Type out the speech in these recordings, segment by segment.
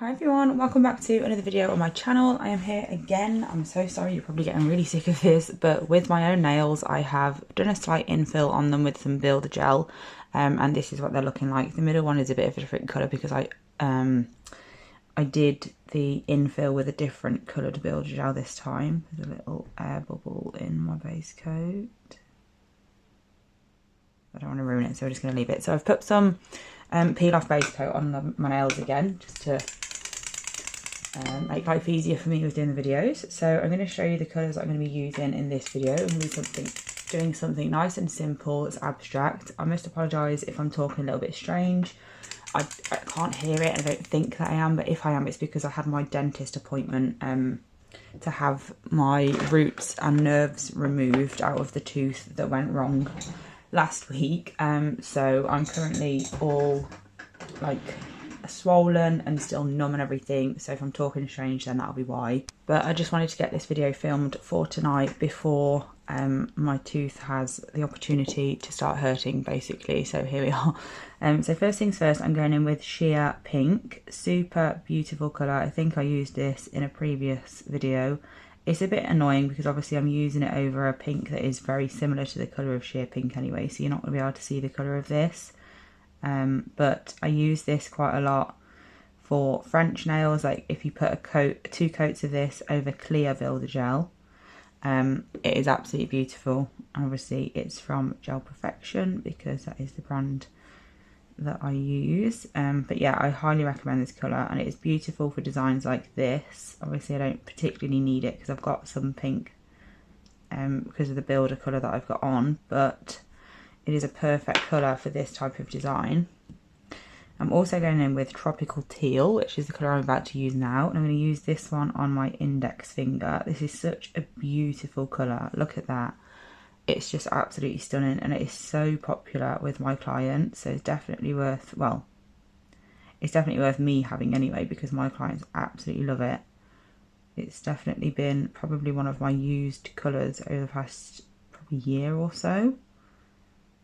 Hi everyone, welcome back to another video on my channel. I am here again. I'm so sorry, you're probably getting really sick of this, but with my own nails I have done a slight infill on them with some builder gel, and this is what they're looking like. The middle one is a bit of a different colour because I did the infill with a different coloured builder gel this time. There's a little air bubble in my base coat. I don't want to ruin it, so I'm just going to leave it. So I've put some peel off base coat on my nails again, just to make life easier for me with doing the videos. So I'm going to show you the colours that I'm going to be using in this video. I'm going to be doing something nice and simple. It's abstract. I must apologise if I'm talking a little bit strange. I can't hear it, and I don't think that I am, but if I am, it's because I had my dentist appointment to have my roots and nerves removed out of the tooth that went wrong last week. So I'm currently all like swollen and still numb and everything, so if I'm talking strange then that'll be why. But I just wanted to get this video filmed for tonight before my tooth has the opportunity to start hurting, basically. So here we are. So first things first, I'm going in with sheer pink. Super beautiful colour. I think I used this in a previous video. It's a bit annoying because obviously I'm using it over a pink that is very similar to the colour of sheer pink anyway, so you're not going to be able to see the colour of this. But I use this quite a lot for French nails. Like if you put two coats of this over clear builder gel, it is absolutely beautiful. And obviously it's from Gel Perfection because that is the brand that I use. But yeah, I highly recommend this colour, and it is beautiful for designs like this. Obviously I don't particularly need it because I've got some pink because of the builder colour that I've got on, but it is a perfect colour for this type of design. I'm also going in with Tropical Teal, which is the colour I'm about to use now, and I'm going to use this one on my index finger. This is such a beautiful colour. Look at that. It's just absolutely stunning, and it is so popular with my clients, so it's definitely worth, well, it's definitely worth me having anyway, because my clients absolutely love it. It's definitely been probably one of my used colours over the past probably year or so.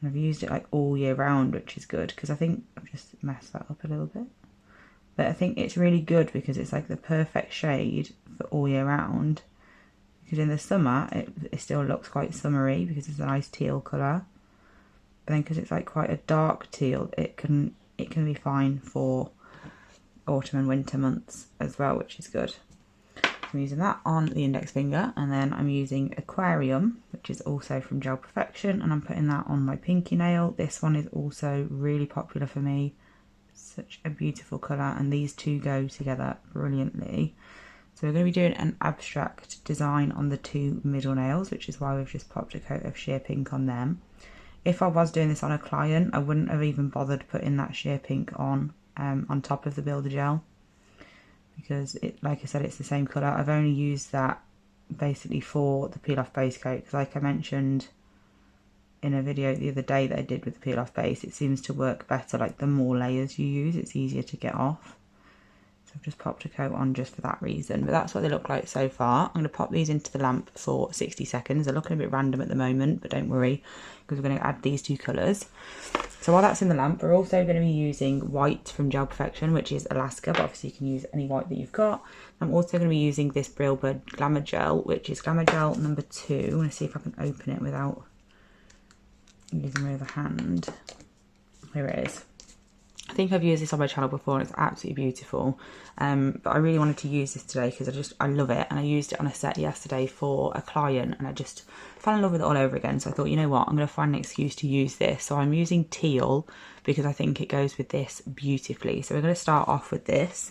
I've used it like all year round, which is good, because I think I've just messed that up a little bit. But I think it's really good because it's like the perfect shade for all year round. Because in the summer, it still looks quite summery because it's a nice teal colour. But then because it's like quite a dark teal, it can be fine for autumn and winter months as well, which is good. I'm using that on the index finger, and then I'm using Aquarium, which is also from Gel Perfection, and I'm putting that on my pinky nail. This one is also really popular for me. Such a beautiful colour, and these two go together brilliantly. So we're going to be doing an abstract design on the two middle nails, which is why we've just popped a coat of sheer pink on them. If I was doing this on a client, I wouldn't have even bothered putting that sheer pink on top of the builder gel, because it, like I said, it's the same colour. I've only used that basically for the peel off base coat, because like I mentioned in a video the other day that I did with the peel off base, it seems to work better, like the more layers you use, it's easier to get off. So I've just popped a coat on just for that reason, but that's what they look like so far. I'm going to pop these into the lamp for 60 seconds. They're looking a bit random at the moment, but don't worry, because we're going to add these two colours. So while that's in the lamp, we're also going to be using white from Gel Perfection, which is Alaska, but obviously you can use any white that you've got. I'm also going to be using this Brill Bud Glamour Gel, which is Glamour Gel number 2. I'm going to see if I can open it without using my other hand. Here it is. I think I've used this on my channel before, and it's absolutely beautiful. But I really wanted to use this today because I love it, and I used it on a set yesterday for a client, and I just fell in love with it all over again. So I thought, you know what, I'm going to find an excuse to use this. So I'm using Teal because I think it goes with this beautifully. So we're going to start off with this.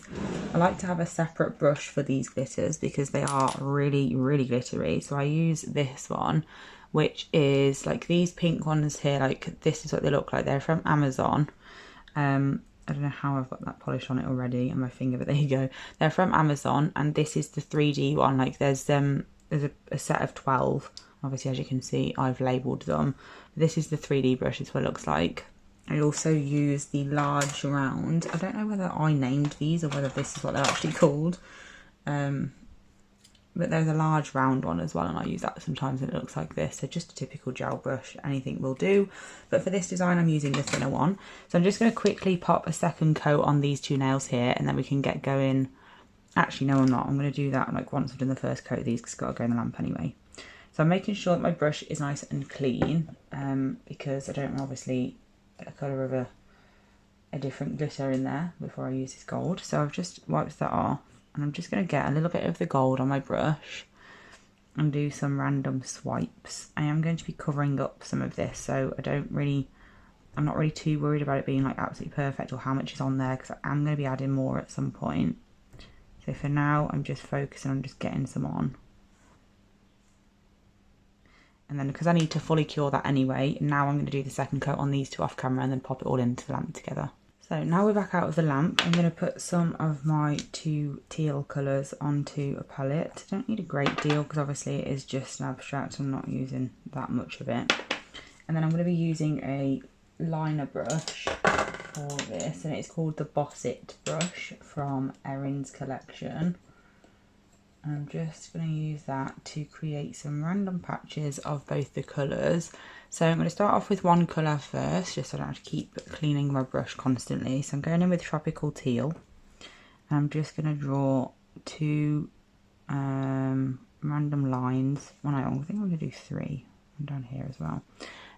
I like to have a separate brush for these glitters because they are really, really glittery. So I use this one, which is like these pink ones here. Like this is what they look like. They're from Amazon. I don't know how I've got that polish on it already on my finger, but there you go. They're from Amazon, and this is the 3D one. Like there's a set of 12. Obviously, as you can see, I've labelled them. This is the 3D brush, is what it looks like. I also use the large round. I don't know whether I named these or whether this is what they're actually called. but there's a large round one as well, and I use that sometimes and it looks like this. So just a typical gel brush, anything will do. But for this design I'm using the thinner one. So I'm just going to quickly pop a second coat on these two nails here, and then we can get going. Actually no, I'm not. I'm going to do that like once I've done the first coat of these, because it's got to go in the lamp anyway. So I'm making sure that my brush is nice and clean, because I don't want obviously a colour of a different glitter in there before I use this gold. So I've just wiped that off, and I'm just going to get a little bit of the gold on my brush and do some random swipes. I am going to be covering up some of this, so I'm not really too worried about it being like absolutely perfect or how much is on there, because I am going to be adding more at some point. So for now I'm just focusing on just getting some on. And then because I need to fully cure that anyway, now I'm going to do the second coat on these two off camera and then pop it all into the lamp together. So now we're back out of the lamp, I'm going to put some of my two teal colours onto a palette. I don't need a great deal because obviously it is just an abstract, I'm not using that much of it. And then I'm going to be using a liner brush for this, and it's called the Boss It brush from Erin's collection. I'm just going to use that to create some random patches of both the colours. So I'm going to start off with one colour first, just so I don't have to keep cleaning my brush constantly. So I'm going in with Tropical Teal. And I'm just going to draw two random lines. Well, I think I'm going to do three. And down here as well.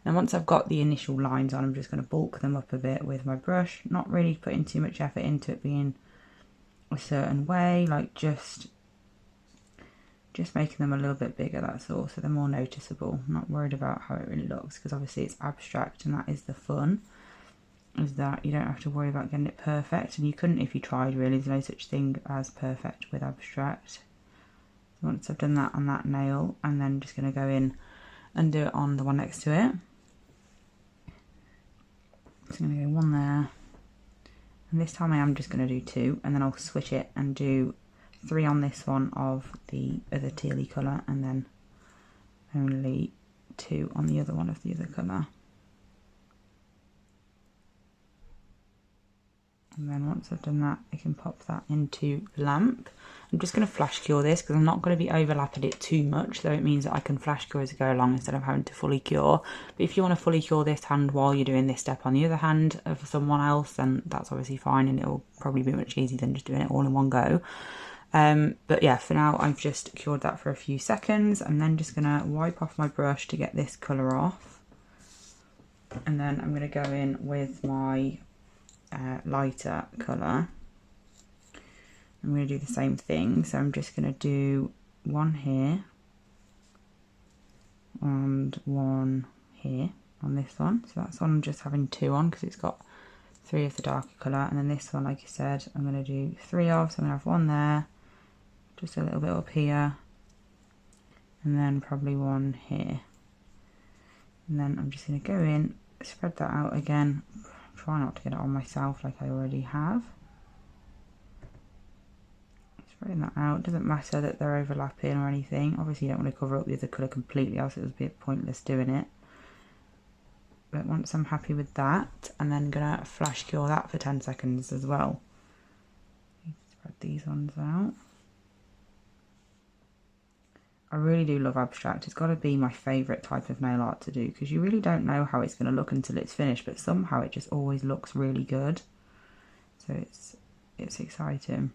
And once I've got the initial lines on, I'm just going to bulk them up a bit with my brush. Not really putting too much effort into it being a certain way, like just making them a little bit bigger, that's all, so they're more noticeable. I'm not worried about how it really looks, because obviously it's abstract, and that is the fun, is that you don't have to worry about getting it perfect, and you couldn't if you tried, really. There's no such thing as perfect with abstract. So once I've done that on that nail, I'm then just going to go in and do it on the one next to it. So I'm going to go one there, and this time I am just going to do two, and then I'll switch it and do three on this one of the other tealy colour, and then only two on the other one of the other colour. And then once I've done that, I can pop that into the lamp. I'm just going to flash cure this because I'm not going to be overlapping it too much, so it means that I can flash cure as I go along instead of having to fully cure. But if you want to fully cure this hand while you're doing this step on the other hand of someone else, then that's obviously fine, and it'll probably be much easier than just doing it all in one go. But yeah, for now I've just cured that for a few seconds. I'm then just going to wipe off my brush to get this colour off, and then I'm going to go in with my lighter colour. I'm going to do the same thing, so I'm just going to do one here and one here on this one. So that's one I'm just having two on because it's got three of the darker colour, and then this one, like I said, I'm going to do three of, so I'm going to have one there, just a little bit up here, and then probably one here. And then I'm just going to go in, spread that out again, try not to get it on myself like I already have. Spreading that out, doesn't matter that they're overlapping or anything. Obviously you don't want to cover up the other colour completely, else it would be pointless doing it. But once I'm happy with that, I'm then going to flash cure that for 10 seconds as well. Spread these ones out. I really do love abstract. It's got to be my favourite type of nail art to do, because you really don't know how it's going to look until it's finished, but somehow it just always looks really good. So it's exciting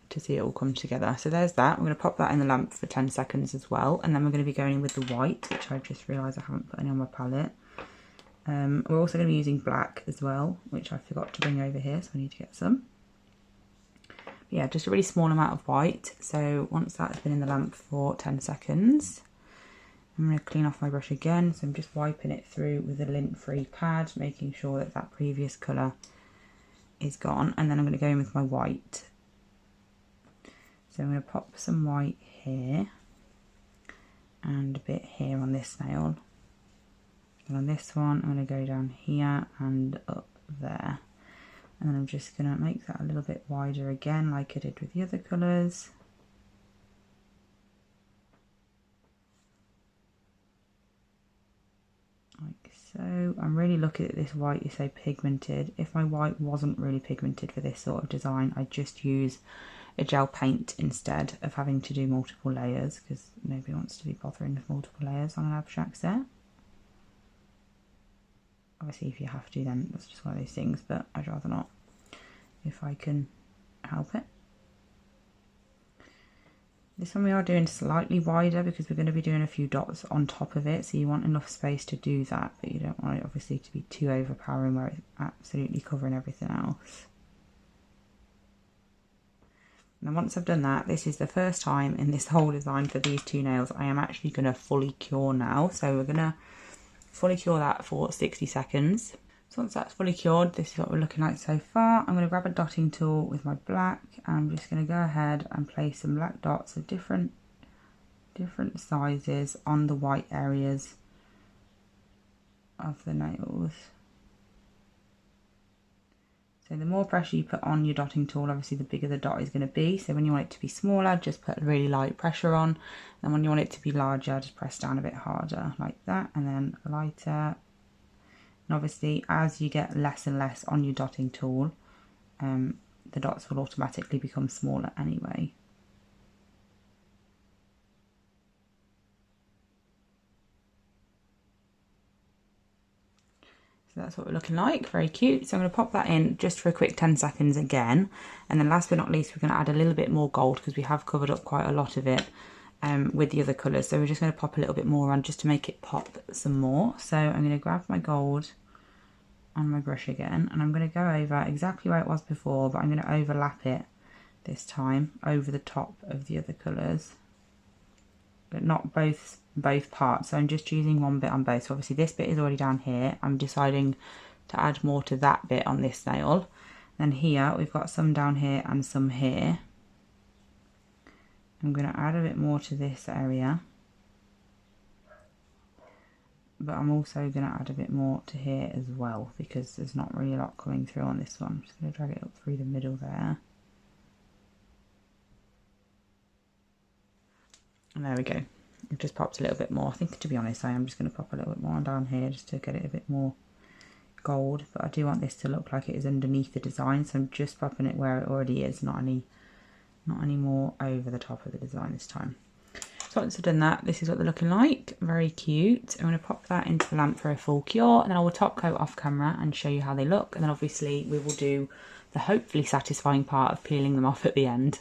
to see it all come together. So there's that. I'm going to pop that in the lamp for 10 seconds as well, and then we're going to be going in with the white, which I just realised I haven't put any on my palette. We're also going to be using black as well, which I forgot to bring over here, so I need to get some. Yeah, just a really small amount of white. So once that's been in the lamp for 10 seconds, I'm going to clean off my brush again. So I'm just wiping it through with a lint-free pad, making sure that that previous colour is gone. And then I'm going to go in with my white. So I'm going to pop some white here and a bit here on this nail. And on this one, I'm going to go down here and up there. And then I'm just going to make that a little bit wider again, like I did with the other colours. Like so. I'm really lucky that this white is so pigmented. If my white wasn't really pigmented for this sort of design, I'd just use a gel paint instead of having to do multiple layers, because nobody wants to be bothering with multiple layers on an abstract set. Obviously if you have to, then that's just one of those things, but I'd rather not if I can help it. This one we are doing slightly wider because we're going to be doing a few dots on top of it, so you want enough space to do that, but you don't want it obviously to be too overpowering where it's absolutely covering everything else. Now once I've done that, this is the first time in this whole design for these two nails I am actually going to fully cure now. So we're going to fully cure that for 60 seconds. So once that's fully cured, this is what we're looking like so far. I'm going to grab a dotting tool with my black, and I'm just going to go ahead and place some black dots of different sizes on the white areas of the nails. So the more pressure you put on your dotting tool, obviously the bigger the dot is going to be. So when you want it to be smaller, just put really light pressure on. And when you want it to be larger, just press down a bit harder like that, and then lighter. And obviously as you get less and less on your dotting tool, the dots will automatically become smaller anyway. So that's what we're looking like, very cute. So I'm going to pop that in just for a quick 10 seconds again. And then last but not least, we're going to add a little bit more gold because we have covered up quite a lot of it with the other colours. So we're just going to pop a little bit more on just to make it pop some more. So I'm going to grab my gold on my brush again, and I'm going to go over exactly where it was before, but I'm going to overlap it this time over the top of the other colours, but not both parts. So I'm just choosing one bit on both. So obviously this bit is already down here. I'm deciding to add more to that bit on this nail. Then here we've got some down here and some here. I'm going to add a bit more to this area, but I'm also going to add a bit more to here as well because there's not really a lot coming through on this one. I'm just going to drag it up through the middle there. And there we go. It just popped a little bit more. I think, to be honest, I am just going to pop a little bit more down here just to get it a bit more gold. But I do want this to look like it is underneath the design, so I'm just popping it where it already is, not any more over the top of the design this time. So once I've done that, this is what they're looking like. Very cute. I'm going to pop that into the lamp for a full cure, and then I will top coat off camera and show you how they look. And then obviously we will do the hopefully satisfying part of peeling them off at the end.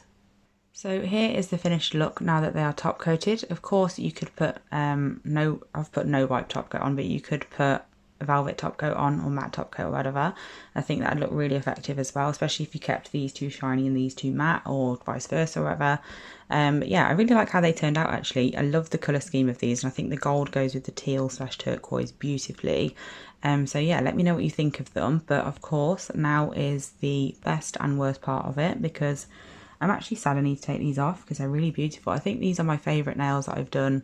So here is the finished look now that they are top coated. Of course you could put, I've put no white top coat on, but you could put a velvet top coat on or matte top coat or whatever. I think that would look really effective as well, especially if you kept these two shiny and these two matte, or vice versa or whatever. But yeah, I really like how they turned out actually. I love the colour scheme of these, and I think the gold goes with the teal / turquoise beautifully. So yeah, let me know what you think of them. But of course now is the best and worst part of it, because I'm actually sad I need to take these off because they're really beautiful. I think these are my favourite nails that I've done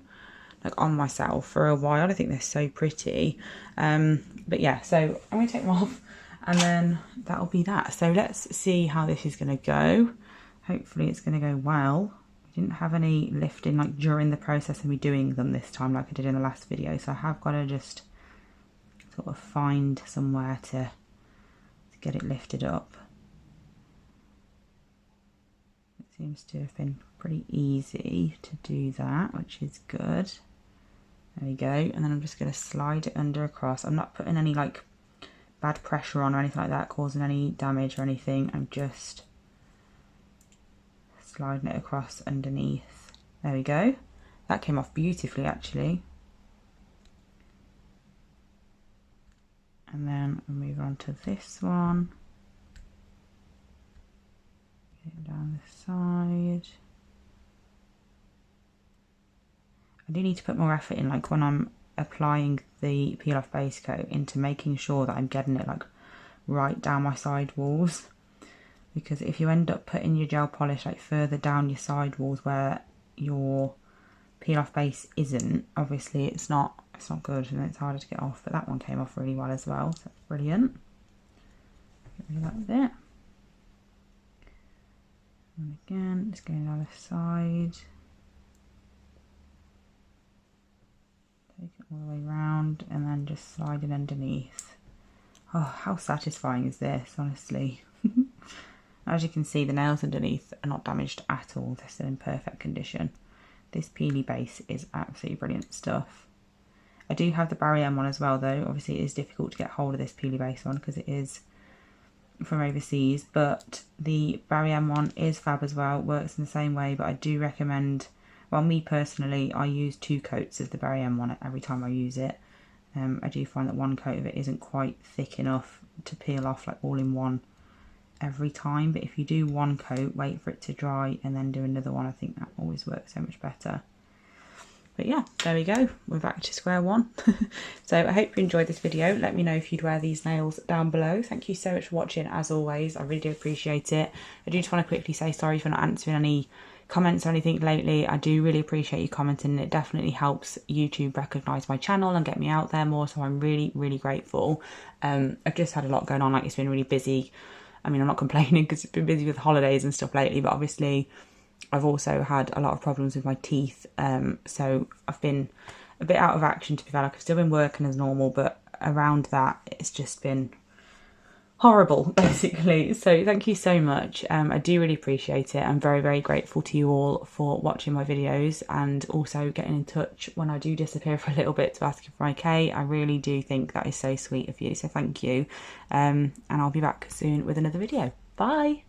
like on myself for a while. I think they're so pretty. But yeah, so I'm going to take them off and then that'll be that. So let's see how this is going to go. Hopefully it's going to go well. I didn't have any lifting like during the process of me doing them this time like I did in the last video. So I have got to just sort of find somewhere to get it lifted up. Seems to have been pretty easy to do that, which is good. There we go. And then I'm just going to slide it under across. I'm not putting any like bad pressure on or anything like that, causing any damage or anything. I'm just sliding it across underneath. There we go. That came off beautifully actually. And then we'll move on to this one. Down the side. I do need to put more effort in, like when I'm applying the peel off base coat, into making sure that I'm getting it like right down my side walls, because if you end up putting your gel polish like further down your side walls where your peel off base isn't, obviously it's not good and it's harder to get off. But that one came off really well as well, so that's brilliant. Get rid of that bit. And again, just going down the side. Take it all the way around and then just slide it underneath. Oh, how satisfying is this, honestly? As you can see, the nails underneath are not damaged at all. They're still in perfect condition. This peely base is absolutely brilliant stuff. I do have the Barry M one as well though. Obviously it is difficult to get hold of this peely base one because it is from overseas, but the Barry M one is fab as well. It works in the same way, but I do recommend, well, me personally, I use 2 coats of the Barry M one every time I use it. I do find that 1 coat of it isn't quite thick enough to peel off like all in one every time, but if you do 1 coat, wait for it to dry and then do another one, I think that always works so much better. But yeah, there we go, we're back to square one. So I hope you enjoyed this video. Let me know if you'd wear these nails down below. Thank you so much for watching, as always. I really do appreciate it. I do just want to quickly say sorry for not answering any comments or anything lately. I do really appreciate you commenting. It definitely helps YouTube recognise my channel and get me out there more, so I'm really, really grateful. I've just had a lot going on, like it's been really busy. I mean, I'm not complaining because it's been busy with holidays and stuff lately, but obviously I've also had a lot of problems with my teeth, so I've been a bit out of action, to be fair. Like, I've still been working as normal, but around that it's just been horrible basically. So thank you so much. I do really appreciate it. I'm very, very grateful to you all for watching my videos and also getting in touch when I do disappear for a little bit to ask if I'm okay. I really do think that is so sweet of you, so thank you. And I'll be back soon with another video. Bye.